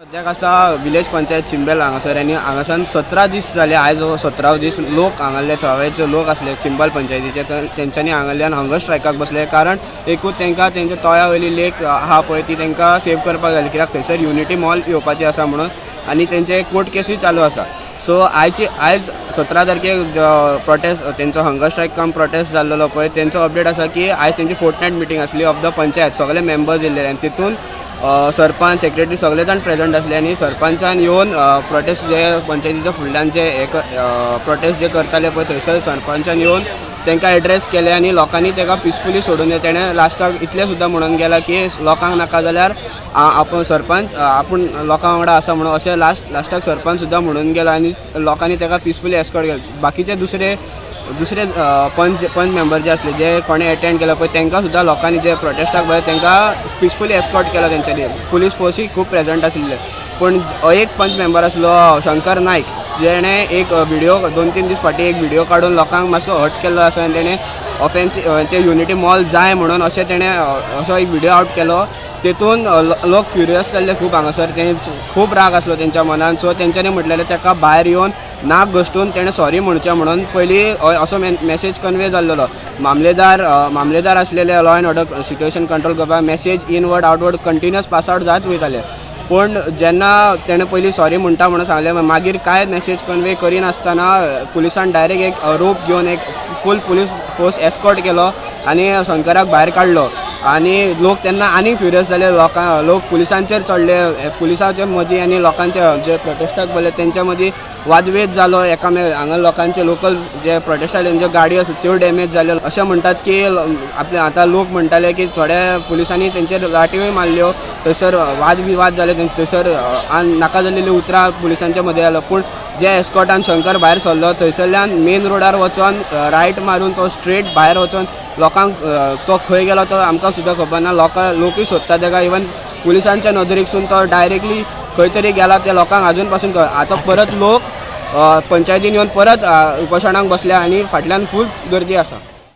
सद्याक आसा विलेज पंचायत चिंबेल हांगासर आनी हांगासान 17 दीस जाले। आयज 17 दीस लोक हांगाले थळावेचे लोक आसले चिंबल पंचायतीचे, तेंच्यांनी हांगाल्यान हंगर स्ट्रायकाक बसले। कारण एकूच तांकां तेंच्या तळ्या वयली लेक आहा पळय ती तांकां सेव करपाक जाय, कित्याक थंयसर युनिटी मॉल येवपाचें आसा म्हणून, आनी तेंचे कोर्ट केसूय चालू आसा। सो आयज 17 तारखेक प्रोटेस्ट तेंचो हंगर स्ट्रायक कम प्रोटेस्ट जाल्लो पळय, तेंचो अपडेट आसा की आयज तेंची फोर्टनायट मिटींग आसली ऑफ द पंचायत। सगळे मेंबर्स येयल्ले आनी तितून सरपंच सेक्रेटरी सगळे जाण प्रेजेंट आसले आनी सरपंचान येवन प्रोटेस्ट जे पंचायतीच्या फुडल्यान जे प्रोटेस्ट जे करताले पळय थंयसर सरपंचान येवन तांकां एड्रेस केले आनी लोकांनी ताका पिसफुली सोडून दिलें। तेणें लास्टाक इतलें सुद्दां म्हणून गेला की लोकांक नाका जाल्यार आपूण सरपंच आपूण लोकां वांगडा आसा म्हणून अशें लास्टाक सरपंच सुद्दां म्हणून गेलो आनी लोकांनी ताका पिसफुली एस्कॉर्ट केलें। बाकीचे दुसरे पंच मेंबर जे आसले जे कोणें एटेंड केला पळय तांकां सुद्दां लोकांनी जे प्रोटेस्टाक पळय तांकां पिसफुली एस्कॉर्ट केलो तेंच्यांनी। पुलीस फोर्सूय खूब प्रेजेंट आसले। पूण एक पंच मेंबर आसलो शंकर नायक, जेणें एक व्हिडिओ 2-3 दीस फाटीं एक व्हिडिओ काडून लोकांक मातसो हर्ट केल्लो आसा आनी तेणें ऑफेन्सीव युनिटी मॉल जाय म्हणून अशें तेणें असो एक व्हिडिओ आउट केलो। तेतून लोक फ्युरियस जाल्ले खूब हांगासर, ते खूब राग आसलो तेंच्या मनान। सो तेंच्यांनी म्हटलेलें ताका भायर येवन नाक घश्टून तेणें सॉरी म्हणचें म्हणून पयलीं असो मेसेज कन्वे जाल्लो। मामलेदार आसलेले law and order situation control करपाक message inward outward continuous pass out जायत वयताले। पूण जेन्ना तेणें पयलीं सॉरी म्हणटा म्हणून सांगलें, मागीर कांय मेसेज कन्वे करिनासतना पुलिसान डायरेक्ट एक रोप घेवन एक फूल पुलीस फोर्स एस्कॉर्ट केलो आनी शंकराक भायर काडलो। आनी लोक तेन्ना आनीक फ्युरियस जाले, लोक पुलिसांचेर चडले। पुलिसांच्या मदीं आनी लोकांचे जे प्रोटेस्टाक पळयले तेंच्या मदीं वादवेद जालो। हांगा लोकांचे लोकल जे प्रोटेस्टाक तेंच्यो गाडयो आसल्यो त्यो डॅमेज जाल्यो। अशें म्हणटात की आपले आतां लोक म्हणटाले की थोड्या पुलिसांनी तेंचेर लाटयोय मारल्यो, थंयसर वाद विवाद जाले, थंयसर नाका जाल्लेली उतरां पुलिसांच्या मदीं जालो। पूण जे एस्कॉर्टान शंकर भायर सरलो थंयसरल्यान मेन रोडार वचोन रायट मारून तो स्ट्रेट भायर वचोन लोकांक तो खंय गेलो तो आमकां सुद्दां खबर ना। लोकूय सोदता ताका, इवन पुलिसांच्या नदरेकसून तो डायरेक्टली खंय तरी गेला ते लोकांक आजून पासून कळना। आतां परत लोक पंचायतीन येवन परत उपोशणाक बसल्या आनी फाटल्यान फूल गर्दी आसा।